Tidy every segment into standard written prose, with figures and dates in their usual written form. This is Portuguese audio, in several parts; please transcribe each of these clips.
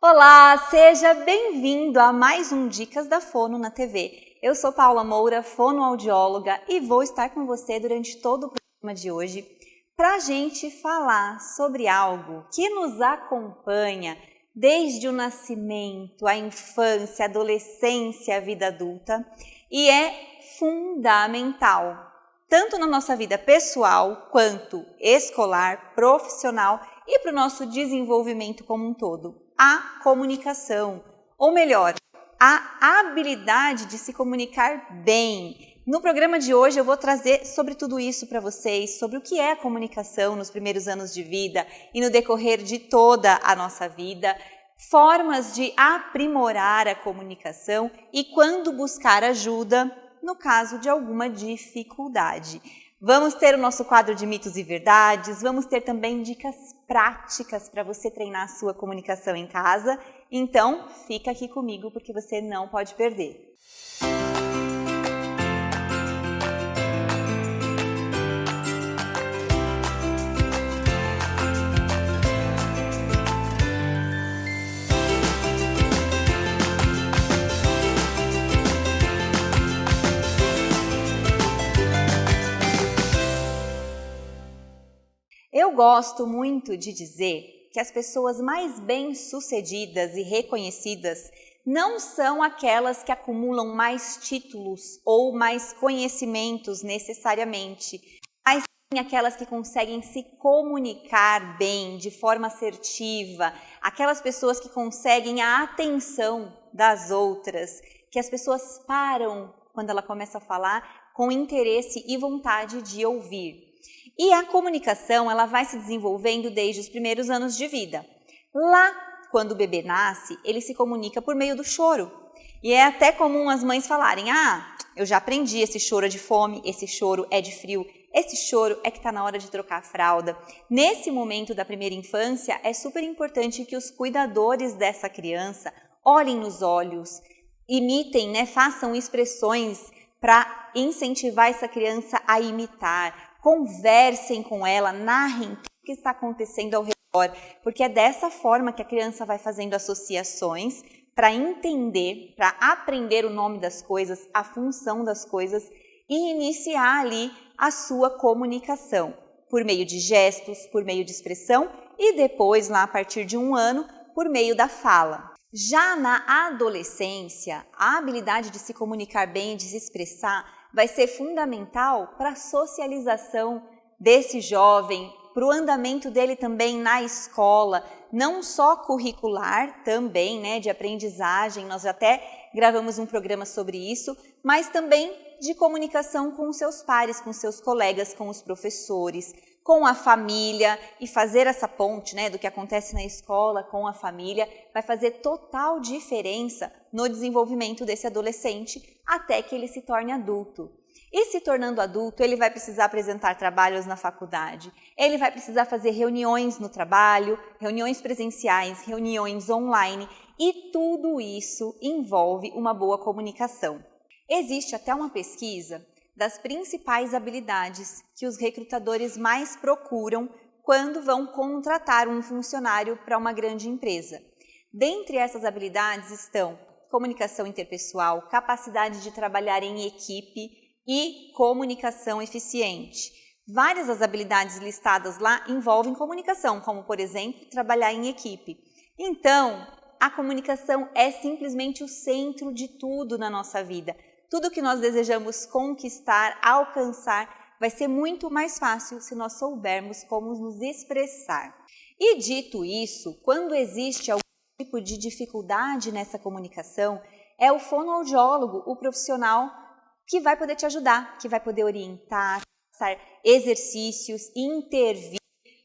Olá, seja bem-vindo a mais um Dicas da Fono na TV. Eu sou Paula Moura, fonoaudióloga, e vou estar com você durante todo o programa de hoje para a gente falar sobre algo que nos acompanha desde o nascimento, a infância, a adolescência, a vida adulta e é fundamental, tanto na nossa vida pessoal quanto escolar, profissional e para o nosso desenvolvimento como um todo. A comunicação, ou melhor, a habilidade de se comunicar bem. No programa de hoje eu vou trazer sobre tudo isso para vocês, sobre o que é a comunicação nos primeiros anos de vida e no decorrer de toda a nossa vida, formas de aprimorar a comunicação e quando buscar ajuda no caso de alguma dificuldade. Vamos ter o nosso quadro de mitos e verdades, vamos ter também dicas práticas para você treinar a sua comunicação em casa. Então, fica aqui comigo porque você não pode perder. Eu gosto muito de dizer que as pessoas mais bem-sucedidas e reconhecidas não são aquelas que acumulam mais títulos ou mais conhecimentos necessariamente, mas sim aquelas que conseguem se comunicar bem, de forma assertiva, aquelas pessoas que conseguem a atenção das outras, que as pessoas param quando ela começa a falar com interesse e vontade de ouvir. E a comunicação, ela vai se desenvolvendo desde os primeiros anos de vida. Lá, quando o bebê nasce, ele se comunica por meio do choro. E é até comum as mães falarem, eu já aprendi, esse choro é de fome, esse choro é de frio, esse choro é que está na hora de trocar a fralda. Nesse momento da primeira infância, é super importante que os cuidadores dessa criança olhem nos olhos, imitem, façam expressões para incentivar essa criança a imitar. Conversem com ela, narrem o que está acontecendo ao redor, porque é dessa forma que a criança vai fazendo associações para entender, para aprender o nome das coisas, a função das coisas e iniciar ali a sua comunicação, por meio de gestos, por meio de expressão e depois, lá a partir de 1 ano, por meio da fala. Já na adolescência, a habilidade de se comunicar bem, de se expressar, vai ser fundamental para a socialização desse jovem, para o andamento dele também na escola, não só curricular, também de aprendizagem, nós já até gravamos um programa sobre isso, mas também de comunicação com os seus pares, com seus colegas, com os professores, com a família, e fazer essa ponte do que acontece na escola com a família vai fazer total diferença no desenvolvimento desse adolescente até que ele se torne adulto. E se tornando adulto, ele vai precisar apresentar trabalhos na faculdade, ele vai precisar fazer reuniões no trabalho, reuniões presenciais, reuniões online, e tudo isso envolve uma boa comunicação. Existe até uma pesquisa das principais habilidades que os recrutadores mais procuram quando vão contratar um funcionário para uma grande empresa. Dentre essas habilidades estão comunicação interpessoal, capacidade de trabalhar em equipe e comunicação eficiente. Várias das habilidades listadas lá envolvem comunicação, como, por exemplo, trabalhar em equipe. Então, a comunicação é simplesmente o centro de tudo na nossa vida. Tudo que nós desejamos conquistar, alcançar, vai ser muito mais fácil se nós soubermos como nos expressar. E dito isso, quando existe algum tipo de dificuldade nessa comunicação, é o fonoaudiólogo, o profissional que vai poder te ajudar, que vai poder orientar, passar exercícios, intervir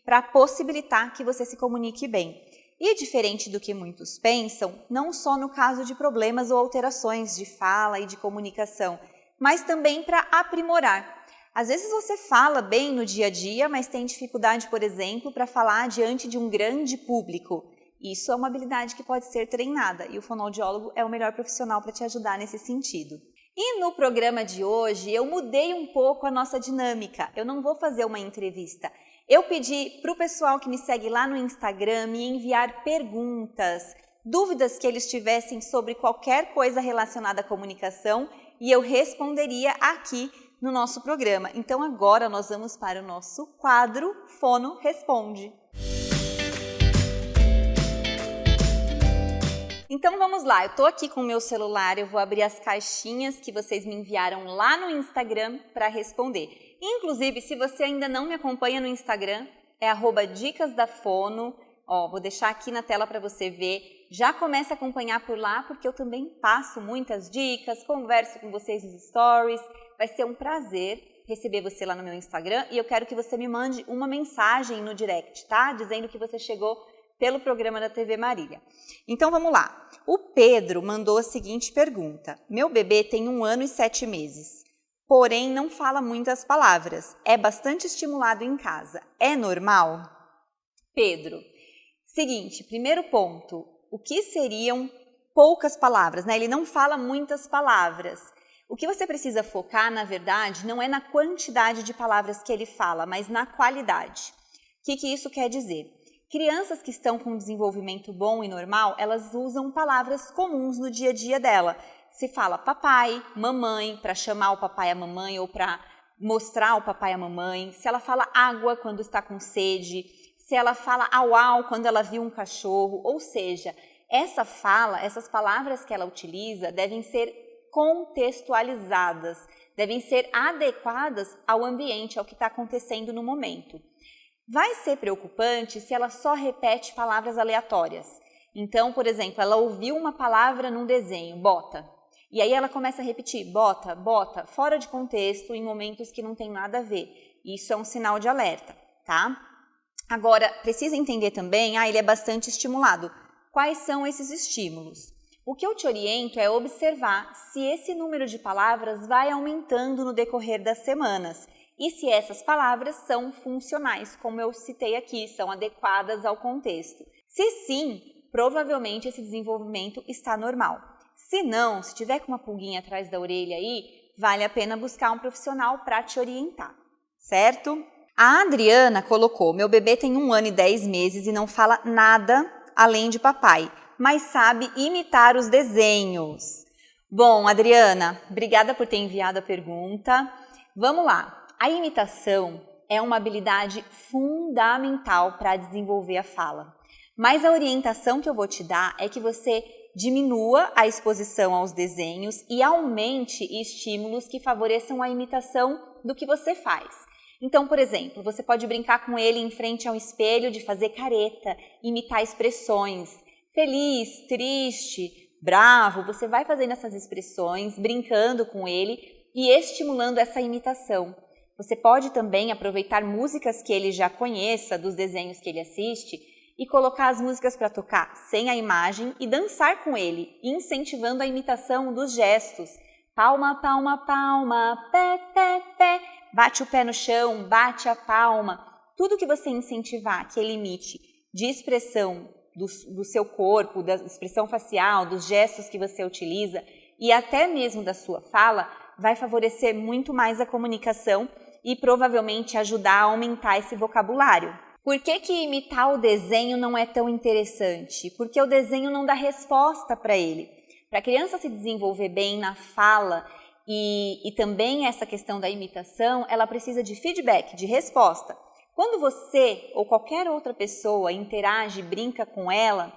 para possibilitar que você se comunique bem. E diferente do que muitos pensam, não só no caso de problemas ou alterações de fala e de comunicação, mas também para aprimorar. Às vezes você fala bem no dia a dia, mas tem dificuldade, por exemplo, para falar diante de um grande público. Isso é uma habilidade que pode ser treinada e o fonoaudiólogo é o melhor profissional para te ajudar nesse sentido. E no programa de hoje eu mudei um pouco a nossa dinâmica. Eu não vou fazer uma entrevista. Eu pedi para o pessoal que me segue lá no Instagram me enviar perguntas dúvidas que eles tivessem sobre qualquer coisa relacionada à comunicação e eu responderia aqui no nosso programa. Então agora nós vamos para o nosso quadro Fono Responde. Então vamos lá, eu estou aqui com o meu celular, eu vou abrir as caixinhas que vocês me enviaram lá no Instagram para responder. Inclusive, se você ainda não me acompanha no Instagram, é @dicasdafono. Vou deixar aqui na tela para você ver. Já começa a acompanhar por lá, porque eu também passo muitas dicas, converso com vocês nos stories. Vai ser um prazer receber você lá no meu Instagram e eu quero que você me mande uma mensagem no direct, tá? Dizendo que você chegou pelo programa da TV Marília. Então vamos lá. O Pedro mandou a seguinte pergunta. Meu bebê tem 1 ano e 7 meses, porém não fala muitas palavras. É bastante estimulado em casa. É normal? Pedro, seguinte, primeiro ponto. O que seriam poucas palavras, né? Ele não fala muitas palavras. O que você precisa focar, na verdade, não é na quantidade de palavras que ele fala, mas na qualidade. O que isso quer dizer? Crianças que estão com desenvolvimento bom e normal, elas usam palavras comuns no dia a dia dela. Se fala papai, mamãe, para chamar o papai e a mamãe ou para mostrar o papai e a mamãe. Se ela fala água quando está com sede. Se ela fala au au quando ela viu um cachorro. Ou seja, essas palavras que ela utiliza devem ser contextualizadas, devem ser adequadas ao ambiente, ao que está acontecendo no momento. Vai ser preocupante se ela só repete palavras aleatórias. Então, por exemplo, ela ouviu uma palavra num desenho, bota, e aí ela começa a repetir, bota, bota, fora de contexto, em momentos que não tem nada a ver. Isso é um sinal de alerta, tá? Agora, precisa entender também, ele é bastante estimulado. Quais são esses estímulos? O que eu te oriento é observar se esse número de palavras vai aumentando no decorrer das semanas. E se essas palavras são funcionais, como eu citei aqui, são adequadas ao contexto. Se sim, provavelmente esse desenvolvimento está normal. Se não, se tiver com uma pulguinha atrás da orelha aí, vale a pena buscar um profissional para te orientar, certo? A Adriana colocou, meu bebê tem 1 ano e 10 meses e não fala nada além de papai, mas sabe imitar os desenhos. Bom, Adriana, obrigada por ter enviado a pergunta. Vamos lá. A imitação é uma habilidade fundamental para desenvolver a fala, mas a orientação que eu vou te dar é que você diminua a exposição aos desenhos e aumente estímulos que favoreçam a imitação do que você faz. Então, por exemplo, você pode brincar com ele em frente ao espelho de fazer careta, imitar expressões, feliz, triste, bravo, você vai fazendo essas expressões, brincando com ele e estimulando essa imitação. Você pode também aproveitar músicas que ele já conheça, dos desenhos que ele assiste, e colocar as músicas para tocar sem a imagem e dançar com ele, incentivando a imitação dos gestos. Palma, palma, palma, pé, pé, pé. Bate o pé no chão, bate a palma. Tudo que você incentivar que ele imite de expressão do seu corpo, da expressão facial, dos gestos que você utiliza e até mesmo da sua fala, vai favorecer muito mais a comunicação e provavelmente ajudar a aumentar esse vocabulário. Por que imitar o desenho não é tão interessante? Porque o desenho não dá resposta para ele. Para a criança se desenvolver bem na fala e também essa questão da imitação, ela precisa de feedback, de resposta. Quando você ou qualquer outra pessoa interage, brinca com ela,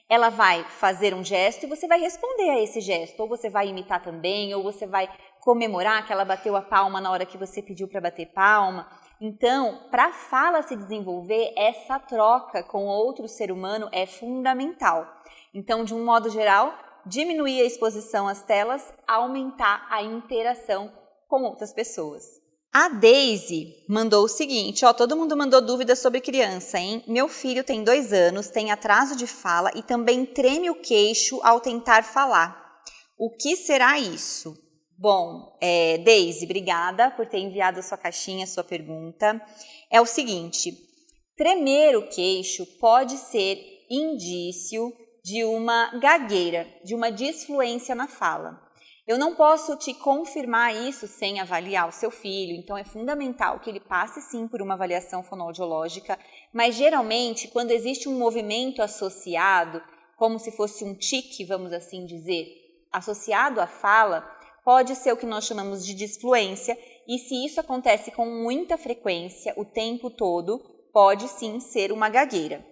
ela vai fazer um gesto e você vai responder a esse gesto. Ou você vai imitar também, ou você vai comemorar que ela bateu a palma na hora que você pediu para bater palma. Então, para a fala se desenvolver, essa troca com outro ser humano é fundamental. Então, de um modo geral, diminuir a exposição às telas, aumentar a interação com outras pessoas. A Daisy mandou o seguinte, todo mundo mandou dúvidas sobre criança, hein? Meu filho tem 2 anos, tem atraso de fala e também treme o queixo ao tentar falar. O que será isso? Bom, Daisy, obrigada por ter enviado a sua caixinha, a sua pergunta. É o seguinte, tremer o queixo pode ser indício de uma gagueira, de uma disfluência na fala. Eu não posso te confirmar isso sem avaliar o seu filho, então é fundamental que ele passe sim por uma avaliação fonoaudiológica, mas geralmente quando existe um movimento associado, como se fosse um tique, vamos assim dizer, associado à fala, pode ser o que nós chamamos de disfluência, e se isso acontece com muita frequência, o tempo todo, pode sim ser uma gagueira.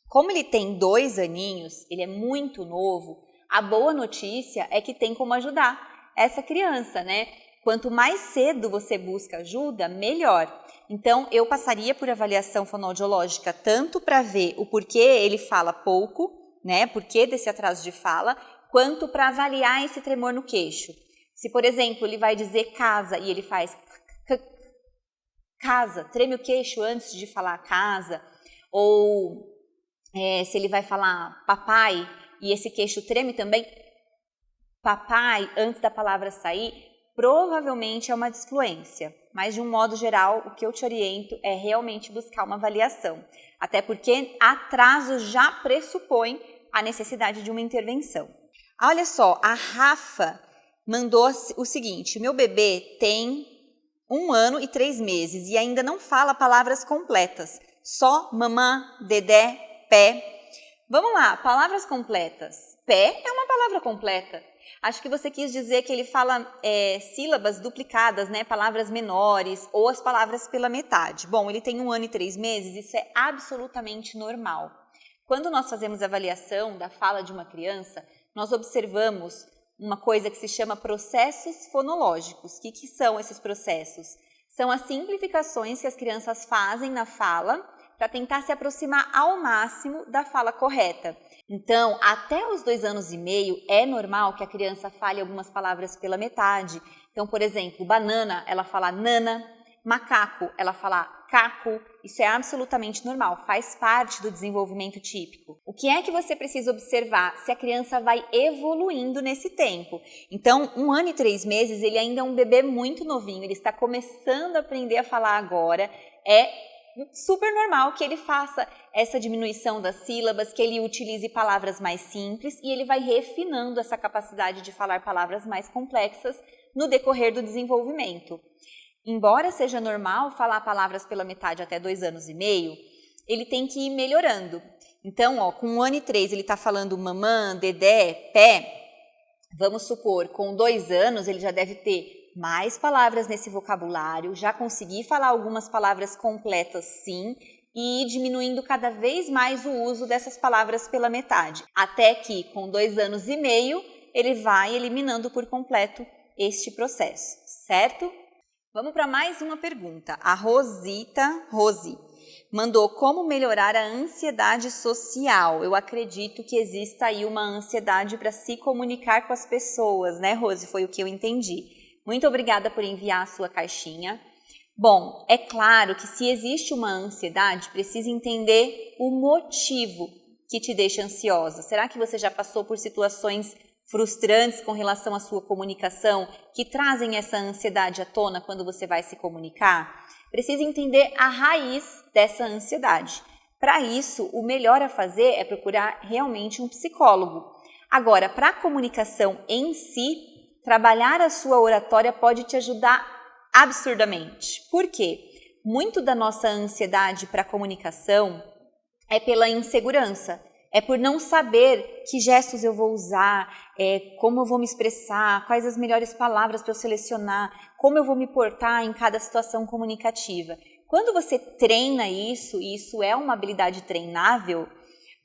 Como ele tem 2 aninhos, ele é muito novo, a boa notícia é que tem como ajudar essa criança, né? Quanto mais cedo você busca ajuda, melhor. Então, eu passaria por avaliação fonoaudiológica tanto para ver o porquê ele fala pouco, né? Porquê desse atraso de fala, quanto para avaliar esse tremor no queixo. Se, por exemplo, ele vai dizer casa e ele faz casa, treme o queixo antes de falar casa, ou se ele vai falar papai e esse queixo treme também, papai, antes da palavra sair, provavelmente é uma disfluência. Mas, de um modo geral, o que eu te oriento é realmente buscar uma avaliação. Até porque atraso já pressupõe a necessidade de uma intervenção. Olha só, a Rafa mandou o seguinte: meu bebê tem 1 ano e 3 meses e ainda não fala palavras completas. Só mamã, dedé, pé. Vamos lá, palavras completas. Pé é uma palavra completa. Acho que você quis dizer que ele fala sílabas duplicadas, né? Palavras menores ou as palavras pela metade. Bom, ele tem 1 ano e 3 meses, isso é absolutamente normal. Quando nós fazemos avaliação da fala de uma criança, nós observamos uma coisa que se chama processos fonológicos. O que são esses processos? São as simplificações que as crianças fazem na fala para tentar se aproximar ao máximo da fala correta. Então, até os 2 anos e meio, é normal que a criança fale algumas palavras pela metade. Então, por exemplo, banana, ela fala nana, macaco, ela fala caco. Isso é absolutamente normal, faz parte do desenvolvimento típico. O que é que você precisa observar? Se a criança vai evoluindo nesse tempo. Então, 1 ano e 3 meses, ele ainda é um bebê muito novinho, ele está começando a aprender a falar agora. É super normal que ele faça essa diminuição das sílabas, que ele utilize palavras mais simples e ele vai refinando essa capacidade de falar palavras mais complexas no decorrer do desenvolvimento. Embora seja normal falar palavras pela metade até 2 anos e meio, ele tem que ir melhorando. Então, com 1 ano e 3 ele está falando mamã, dedé, pé. Vamos supor, com 2 anos ele já deve ter mais palavras nesse vocabulário, já conseguir falar algumas palavras completas sim, e ir diminuindo cada vez mais o uso dessas palavras pela metade, até que com 2 anos e meio ele vai eliminando por completo este processo, certo? Vamos para mais uma pergunta. A Rose mandou como melhorar a ansiedade social. Eu acredito que exista aí uma ansiedade para se comunicar com as pessoas, né, Rose? Foi o que eu entendi. Muito obrigada por enviar a sua caixinha. Bom, é claro que se existe uma ansiedade, precisa entender o motivo que te deixa ansiosa. Será que você já passou por situações frustrantes com relação à sua comunicação que trazem essa ansiedade à tona quando você vai se comunicar? Precisa entender a raiz dessa ansiedade. Para isso, o melhor a fazer é procurar realmente um psicólogo. Agora, para a comunicação em si, trabalhar a sua oratória pode te ajudar absurdamente. Por quê? Muito da nossa ansiedade para a comunicação é pela insegurança. É por não saber que gestos eu vou usar, como eu vou me expressar, quais as melhores palavras para eu selecionar, como eu vou me portar em cada situação comunicativa. Quando você treina isso, e isso é uma habilidade treinável,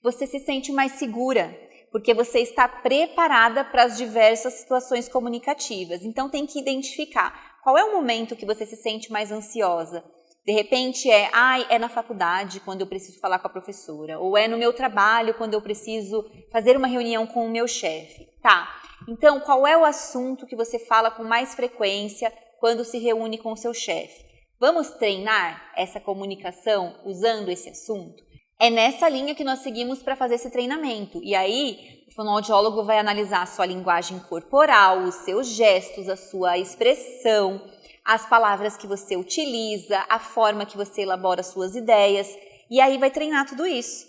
você se sente mais segura, porque você está preparada para as diversas situações comunicativas. Então, tem que identificar qual é o momento que você se sente mais ansiosa. De repente é na faculdade, quando eu preciso falar com a professora, ou é no meu trabalho, quando eu preciso fazer uma reunião com o meu chefe. Tá, então qual é o assunto que você fala com mais frequência quando se reúne com o seu chefe? Vamos treinar essa comunicação usando esse assunto? É nessa linha que nós seguimos para fazer esse treinamento. E aí, o fonoaudiólogo vai analisar a sua linguagem corporal, os seus gestos, a sua expressão, as palavras que você utiliza, a forma que você elabora suas ideias. E aí vai treinar tudo isso.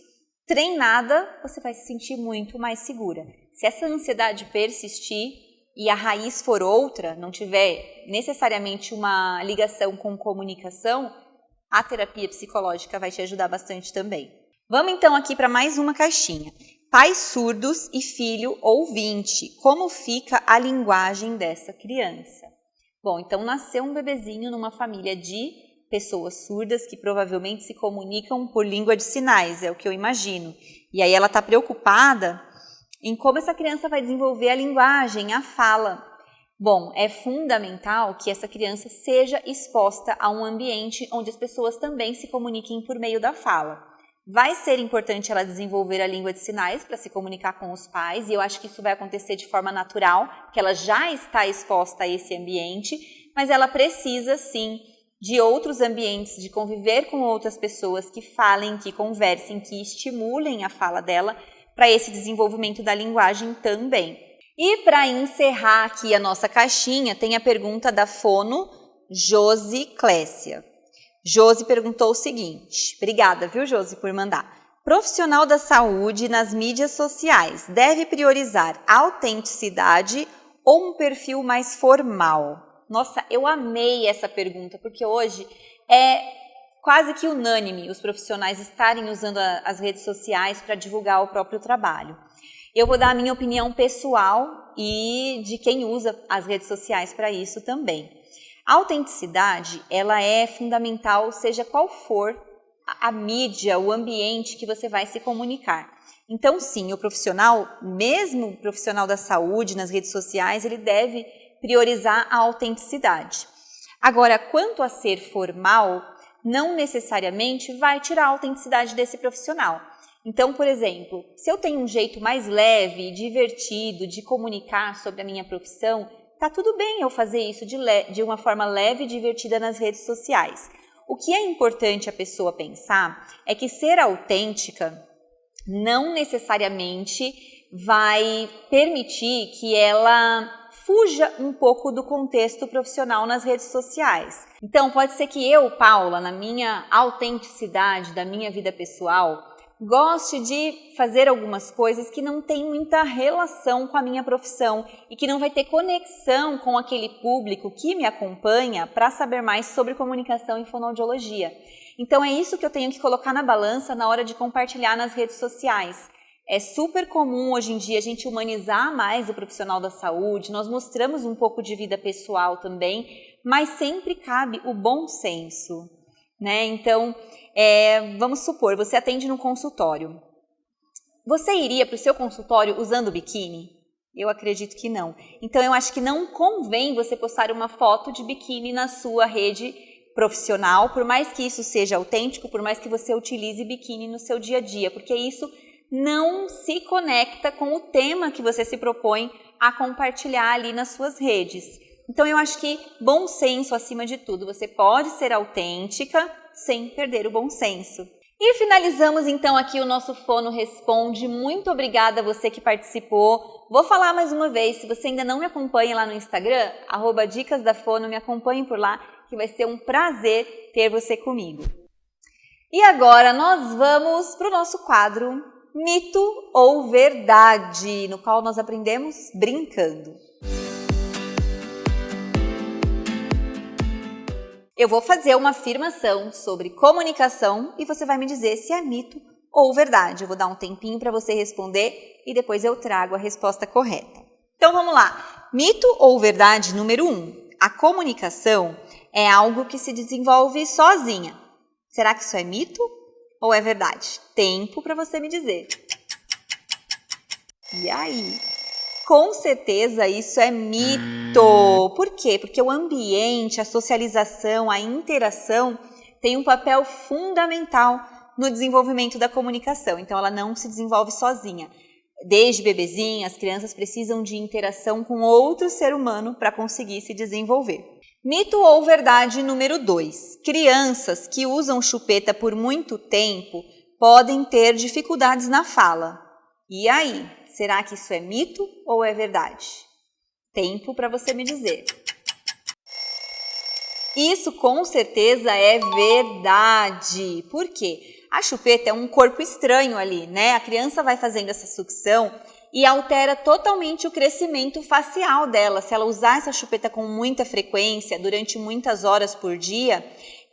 Treinada, você vai se sentir muito mais segura. Se essa ansiedade persistir e a raiz for outra, não tiver necessariamente uma ligação com comunicação, a terapia psicológica vai te ajudar bastante também. Vamos então aqui para mais uma caixinha. Pais surdos e filho ouvinte. Como fica a linguagem dessa criança? Bom, então nasceu um bebezinho numa família de pessoas surdas que provavelmente se comunicam por língua de sinais, é o que eu imagino. E aí ela está preocupada em como essa criança vai desenvolver a linguagem, a fala. Bom, é fundamental que essa criança seja exposta a um ambiente onde as pessoas também se comuniquem por meio da fala. Vai ser importante ela desenvolver a língua de sinais para se comunicar com os pais, e eu acho que isso vai acontecer de forma natural, porque ela já está exposta a esse ambiente, mas ela precisa sim de outros ambientes, de conviver com outras pessoas que falem, que conversem, que estimulem a fala dela para esse desenvolvimento da linguagem também. E para encerrar aqui a nossa caixinha, tem a pergunta da fono Josi Clécia. Josi perguntou o seguinte, obrigada, viu, Josi, por mandar. Profissional da saúde nas mídias sociais deve priorizar autenticidade ou um perfil mais formal? Nossa, eu amei essa pergunta, porque hoje é quase que unânime os profissionais estarem usando as redes sociais para divulgar o próprio trabalho. Eu vou dar a minha opinião pessoal e de quem usa as redes sociais para isso também. A autenticidade, ela é fundamental, seja qual for a mídia, o ambiente que você vai se comunicar. Então, sim, o profissional, mesmo o profissional da saúde nas redes sociais, ele deve priorizar a autenticidade. Agora, quanto a ser formal, não necessariamente vai tirar a autenticidade desse profissional. Então, por exemplo, se eu tenho um jeito mais leve, divertido de comunicar sobre a minha profissão, tá tudo bem eu fazer isso de uma forma leve e divertida nas redes sociais. O que é importante a pessoa pensar é que ser autêntica não necessariamente vai permitir que ela fuja um pouco do contexto profissional nas redes sociais. Então, pode ser que eu, Paula, na minha autenticidade da minha vida pessoal, goste de fazer algumas coisas que não tem muita relação com a minha profissão e que não vai ter conexão com aquele público que me acompanha para saber mais sobre comunicação e fonoaudiologia. Então é isso que eu tenho que colocar na balança na hora de compartilhar nas redes sociais. É super comum hoje em dia a gente humanizar mais o profissional da saúde, nós mostramos um pouco de vida pessoal também, mas sempre cabe o bom senso, né? Então, vamos supor, você atende no consultório. Você iria para o seu consultório usando biquíni? Eu acredito que não. Então, eu acho que não convém você postar uma foto de biquíni na sua rede profissional, por mais que isso seja autêntico, por mais que você utilize biquíni no seu dia a dia, porque isso não se conecta com o tema que você se propõe a compartilhar ali nas suas redes. Então, eu acho que bom senso acima de tudo. Você pode ser autêntica sem perder o bom senso. E finalizamos então aqui o nosso Fono Responde. Muito obrigada a você que participou. Vou falar mais uma vez, se você ainda não me acompanha lá no Instagram, @dicasdafono, me acompanhe por lá, que vai ser um prazer ter você comigo. E agora nós vamos para o nosso quadro Mito ou Verdade, no qual nós aprendemos brincando. Eu vou fazer uma afirmação sobre comunicação e você vai me dizer se é mito ou verdade. Eu vou dar um tempinho para você responder e depois eu trago a resposta correta. Então vamos lá. Mito ou verdade número 1. A comunicação é algo que se desenvolve sozinha. Será que isso é mito ou é verdade? Tempo para você me dizer. E aí? Com certeza isso é mito. Por quê? Porque o ambiente, a socialização, a interação tem um papel fundamental no desenvolvimento da comunicação. Então, ela não se desenvolve sozinha. Desde bebezinha, as crianças precisam de interação com outro ser humano para conseguir se desenvolver. Mito ou verdade número 2. Crianças que usam chupeta por muito tempo podem ter dificuldades na fala. E aí? Será que isso é mito ou é verdade? Tempo para você me dizer. Isso com certeza é verdade. Por quê? A chupeta é um corpo estranho ali, né? A criança vai fazendo essa sucção e altera totalmente o crescimento facial dela. Se ela usar essa chupeta com muita frequência, durante muitas horas por dia,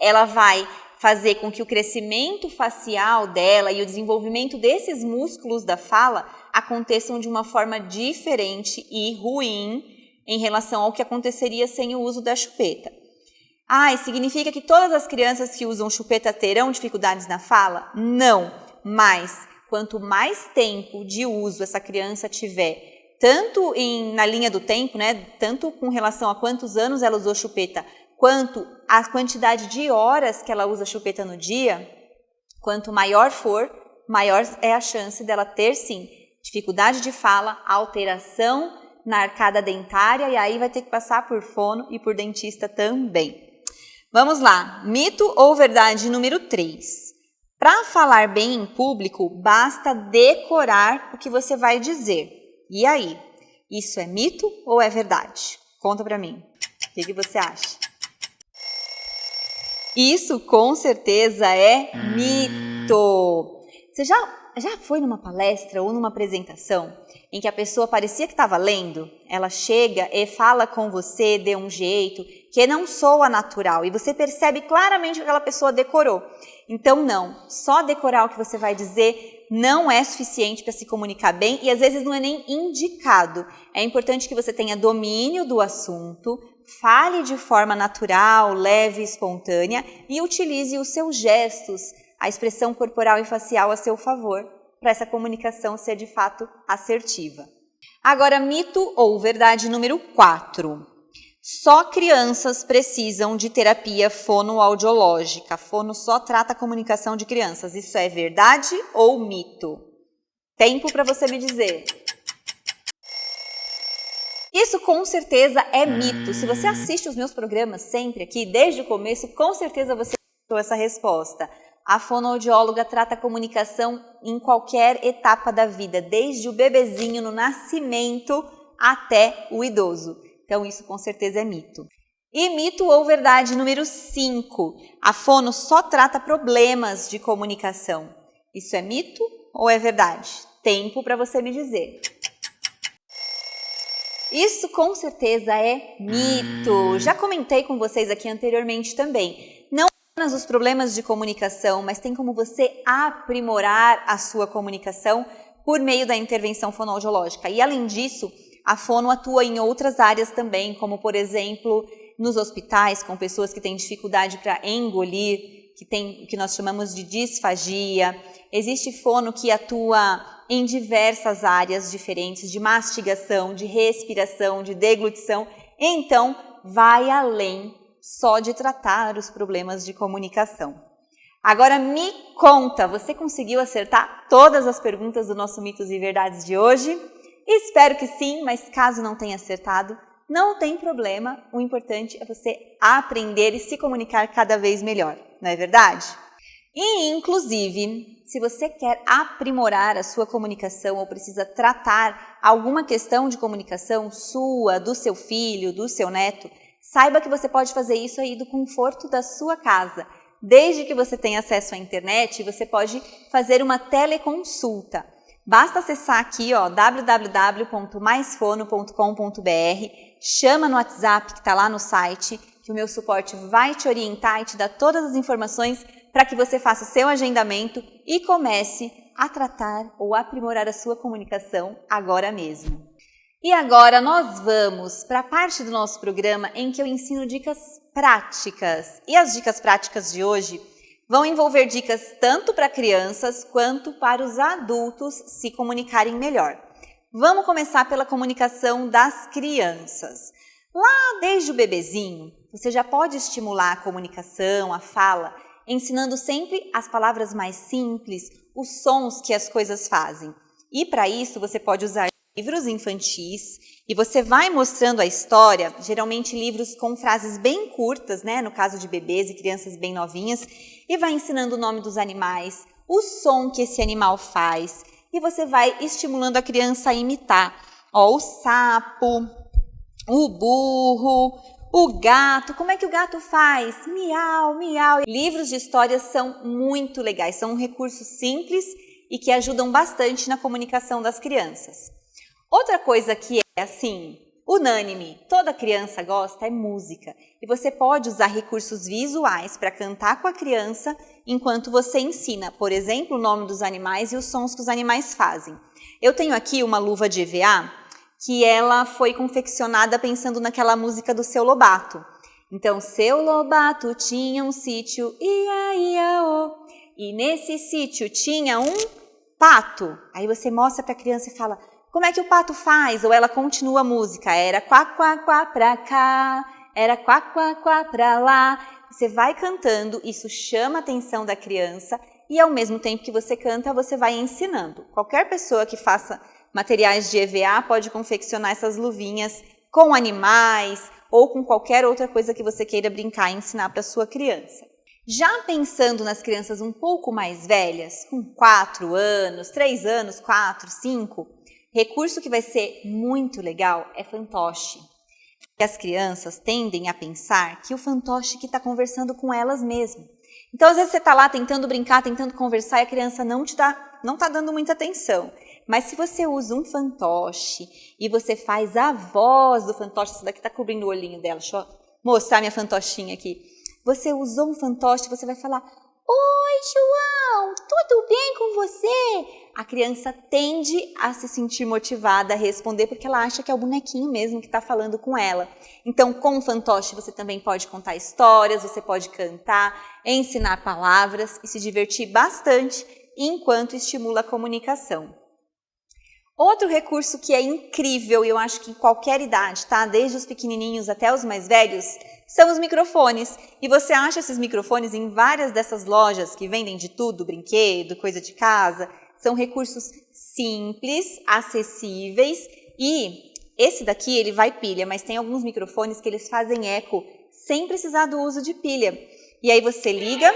ela vai fazer com que o crescimento facial dela e o desenvolvimento desses músculos da fala aconteçam de uma forma diferente e ruim em relação ao que aconteceria sem o uso da chupeta. Significa que todas as crianças que usam chupeta terão dificuldades na fala? Não, mas quanto mais tempo de uso essa criança tiver, tanto na linha do tempo, né, tanto com relação a quantos anos ela usou chupeta, quanto a quantidade de horas que ela usa chupeta no dia, quanto maior for, maior é a chance dela ter, sim, dificuldade de fala, alteração na arcada dentária, e aí vai ter que passar por fono e por dentista também. Vamos lá, mito ou verdade número 3. Para falar bem em público, basta decorar o que você vai dizer. E aí, isso é mito ou é verdade? Conta para mim, o que você acha? Isso com certeza é mito. Você já foi numa palestra ou numa apresentação em que a pessoa parecia que estava lendo? Ela chega e fala com você de um jeito que não soa natural e você percebe claramente que aquela pessoa decorou. Então não, só decorar o que você vai dizer não é suficiente para se comunicar bem e às vezes não é nem indicado. É importante que você tenha domínio do assunto, fale de forma natural, leve e espontânea e utilize os seus gestos, a expressão corporal e facial a seu favor, para essa comunicação ser de fato assertiva. Agora, mito ou verdade número 4. Só crianças precisam de terapia fonoaudiológica. Fono só trata a comunicação de crianças. Isso é verdade ou mito? Tempo para você me dizer. Isso com certeza é mito. Se você assiste os meus programas sempre aqui, desde o começo, com certeza você escutou essa resposta. A fonoaudióloga trata a comunicação em qualquer etapa da vida, desde o bebezinho no nascimento até o idoso. Então isso com certeza é mito. E mito ou verdade número 5. A fono só trata problemas de comunicação. Isso é mito ou é verdade? Tempo para você me dizer. Isso com certeza é mito. Já comentei com vocês aqui anteriormente também. Não apenas os problemas de comunicação, mas tem como você aprimorar a sua comunicação por meio da intervenção fonoaudiológica. E além disso, a fono atua em outras áreas também, como por exemplo, nos hospitais, com pessoas que têm dificuldade para engolir, que nós chamamos de disfagia. Existe fono que atua em diversas áreas diferentes, de mastigação, de respiração, de deglutição. Então, vai além só de tratar os problemas de comunicação. Agora me conta, você conseguiu acertar todas as perguntas do nosso Mitos e Verdades de hoje? Espero que sim, mas caso não tenha acertado, não tem problema. O importante é você aprender e se comunicar cada vez melhor, não é verdade? E, inclusive, se você quer aprimorar a sua comunicação ou precisa tratar alguma questão de comunicação sua, do seu filho, do seu neto, saiba que você pode fazer isso aí do conforto da sua casa. Desde que você tenha acesso à internet, você pode fazer uma teleconsulta. Basta acessar aqui www.maisfono.com.br, chama no WhatsApp que está lá no site, que o meu suporte vai te orientar e te dar todas as informações para que você faça seu agendamento e comece a tratar ou aprimorar a sua comunicação agora mesmo. E agora nós vamos para a parte do nosso programa em que eu ensino dicas práticas. E as dicas práticas de hoje vão envolver dicas tanto para crianças quanto para os adultos se comunicarem melhor. Vamos começar pela comunicação das crianças. Lá desde o bebezinho, você já pode estimular a comunicação, a fala, ensinando sempre as palavras mais simples, os sons que as coisas fazem. E para isso você pode usar livros infantis e você vai mostrando a história, geralmente livros com frases bem curtas, né, no caso de bebês e crianças bem novinhas, e vai ensinando o nome dos animais, o som que esse animal faz, e você vai estimulando a criança a imitar, o sapo, o burro, o gato, como é que o gato faz? Miau, miau. Livros de histórias são muito legais, são um recurso simples e que ajudam bastante na comunicação das crianças. Outra coisa que é assim, unânime, toda criança gosta, é música. E você pode usar recursos visuais para cantar com a criança enquanto você ensina, por exemplo, o nome dos animais e os sons que os animais fazem. Eu tenho aqui uma luva de EVA que ela foi confeccionada pensando naquela música do Seu Lobato. Então, Seu Lobato tinha um sítio, ia, ia, ô. E nesse sítio tinha um pato. Aí você mostra para a criança e fala, como é que o pato faz? Ou ela continua a música, era quá, quá, quá pra cá, era quá, quá, quá pra lá. Você vai cantando, isso chama a atenção da criança e ao mesmo tempo que você canta, você vai ensinando. Qualquer pessoa que faça materiais de EVA pode confeccionar essas luvinhas com animais ou com qualquer outra coisa que você queira brincar e ensinar para sua criança. Já pensando nas crianças um pouco mais velhas, com 4 anos, 3 anos, 4, 5, recurso que vai ser muito legal é fantoche. E as crianças tendem a pensar que o fantoche que está conversando com elas mesmo. Então, às vezes você está lá tentando brincar, tentando conversar e a criança não está dando muita atenção. Mas se você usa um fantoche e você faz a voz do fantoche, essa daqui está cobrindo o olhinho dela, deixa eu mostrar minha fantochinha aqui. Você usou um fantoche, você vai falar, oi, João, tudo bem com você? A criança tende a se sentir motivada a responder porque ela acha que é o bonequinho mesmo que está falando com ela. Então, com o fantoche, você também pode contar histórias, você pode cantar, ensinar palavras e se divertir bastante enquanto estimula a comunicação. Outro recurso que é incrível, e eu acho que em qualquer idade, tá? Desde os pequenininhos até os mais velhos, são os microfones. E você acha esses microfones em várias dessas lojas que vendem de tudo, brinquedo, coisa de casa. São recursos simples, acessíveis e esse daqui ele vai pilha, mas tem alguns microfones que eles fazem eco sem precisar do uso de pilha. E aí você liga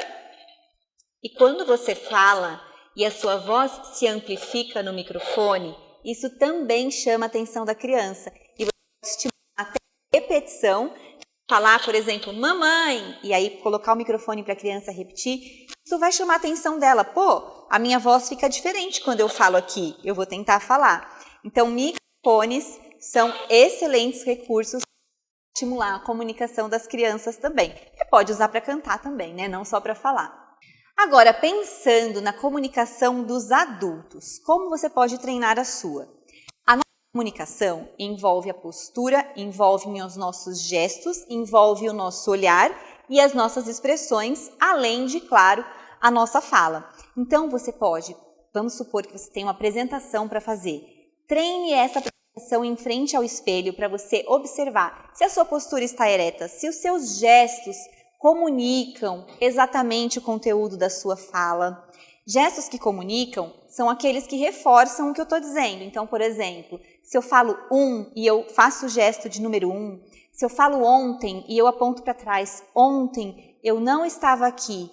e quando você fala e a sua voz se amplifica no microfone, isso também chama a atenção da criança. E você pode estimular até a repetição, falar, por exemplo, mamãe, e aí colocar o microfone para a criança repetir, isso vai chamar a atenção dela. Pô, a minha voz fica diferente quando eu falo aqui, eu vou tentar falar. Então, microfones são excelentes recursos para estimular a comunicação das crianças também. E pode usar para cantar também, né? Não só para falar. Agora, pensando na comunicação dos adultos, como você pode treinar a sua? A nossa comunicação envolve a postura, envolve os nossos gestos, envolve o nosso olhar e as nossas expressões, além de, claro, a nossa fala. Então, você pode, vamos supor que você tem uma apresentação para fazer. Treine essa apresentação em frente ao espelho para você observar se a sua postura está ereta, se os seus gestos comunicam exatamente o conteúdo da sua fala. Gestos que comunicam são aqueles que reforçam o que eu estou dizendo. Então, por exemplo, se eu falo e eu faço o gesto de número 1, se eu falo ontem e eu aponto para trás, ontem eu não estava aqui.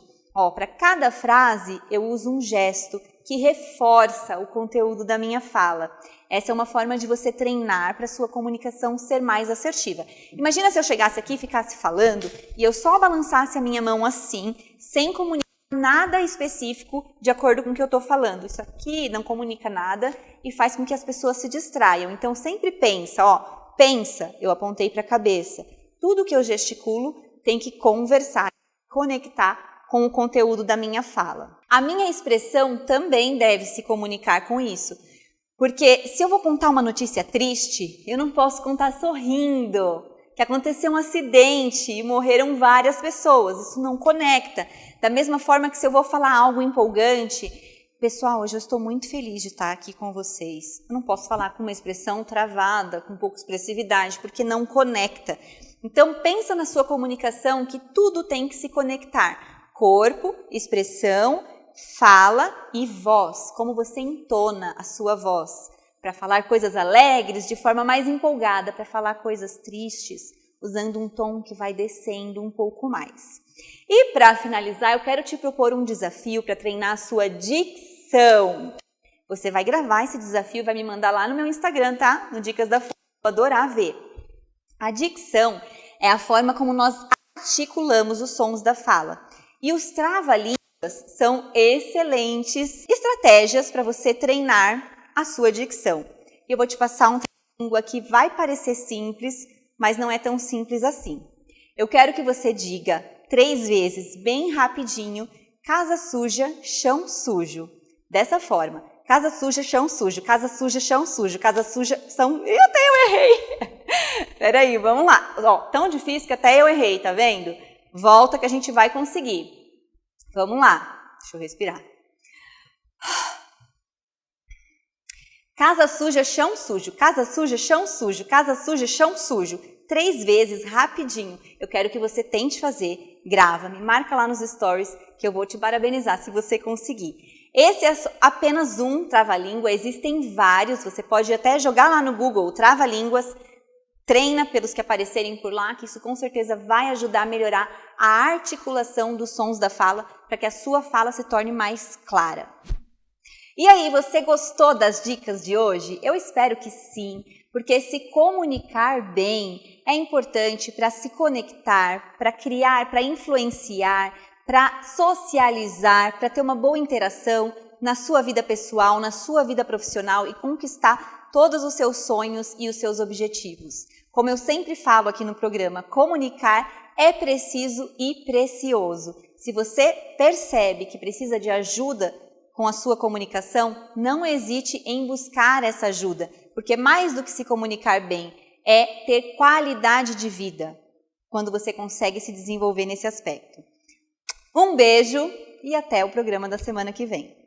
Para cada frase eu uso um gesto que reforça o conteúdo da minha fala. Essa é uma forma de você treinar para a sua comunicação ser mais assertiva. Imagina se eu chegasse aqui e ficasse falando e eu só balançasse a minha mão assim, sem comunicar nada específico de acordo com o que eu estou falando. Isso aqui não comunica nada e faz com que as pessoas se distraiam. Então sempre pensa, eu apontei para a cabeça. Tudo que eu gesticulo tem que conversar, conectar com o conteúdo da minha fala. A minha expressão também deve se comunicar com isso. Porque se eu vou contar uma notícia triste, eu não posso contar sorrindo, que aconteceu um acidente e morreram várias pessoas. Isso não conecta. Da mesma forma que se eu vou falar algo empolgante, pessoal, hoje eu estou muito feliz de estar aqui com vocês. Eu não posso falar com uma expressão travada, com pouca expressividade, porque não conecta. Então pensa na sua comunicação que tudo tem que se conectar. Corpo, expressão, fala e voz, como você entona a sua voz. Para falar coisas alegres de forma mais empolgada, para falar coisas tristes, usando um tom que vai descendo um pouco mais. E para finalizar, eu quero te propor um desafio para treinar a sua dicção. Você vai gravar esse desafio, vai me mandar lá no meu Instagram, tá? No Dicas da Fala, vou adorar ver. A dicção é a forma como nós articulamos os sons da fala. E os trava-línguas são excelentes estratégias para você treinar a sua dicção. Eu vou te passar um língua que vai parecer simples, mas não é tão simples assim. Eu quero que você diga 3 vezes, bem rapidinho, casa suja, chão sujo. Dessa forma, casa suja, chão sujo, casa suja, chão sujo, casa suja, são... Até eu errei! Peraí, vamos lá. Ó, tão difícil que até eu errei, tá vendo? Volta que a gente vai conseguir. Vamos lá. Deixa eu respirar. Casa suja, chão sujo, casa suja, chão sujo, casa suja, chão sujo. 3 vezes, rapidinho. Eu quero que você tente fazer. Grava, me marca lá nos stories que eu vou te parabenizar se você conseguir. Esse é apenas um trava-língua, existem vários. Você pode até jogar lá no Google, trava-línguas. Treina pelos que aparecerem por lá, que isso com certeza vai ajudar a melhorar a articulação dos sons da fala, para que a sua fala se torne mais clara. E aí, você gostou das dicas de hoje? Eu espero que sim, porque se comunicar bem é importante para se conectar, para criar, para influenciar, para socializar, para ter uma boa interação na sua vida pessoal, na sua vida profissional e conquistar todos os seus sonhos e os seus objetivos. Como eu sempre falo aqui no programa, comunicar é preciso e precioso. Se você percebe que precisa de ajuda com a sua comunicação, não hesite em buscar essa ajuda, porque mais do que se comunicar bem, é ter qualidade de vida quando você consegue se desenvolver nesse aspecto. Um beijo e até o programa da semana que vem.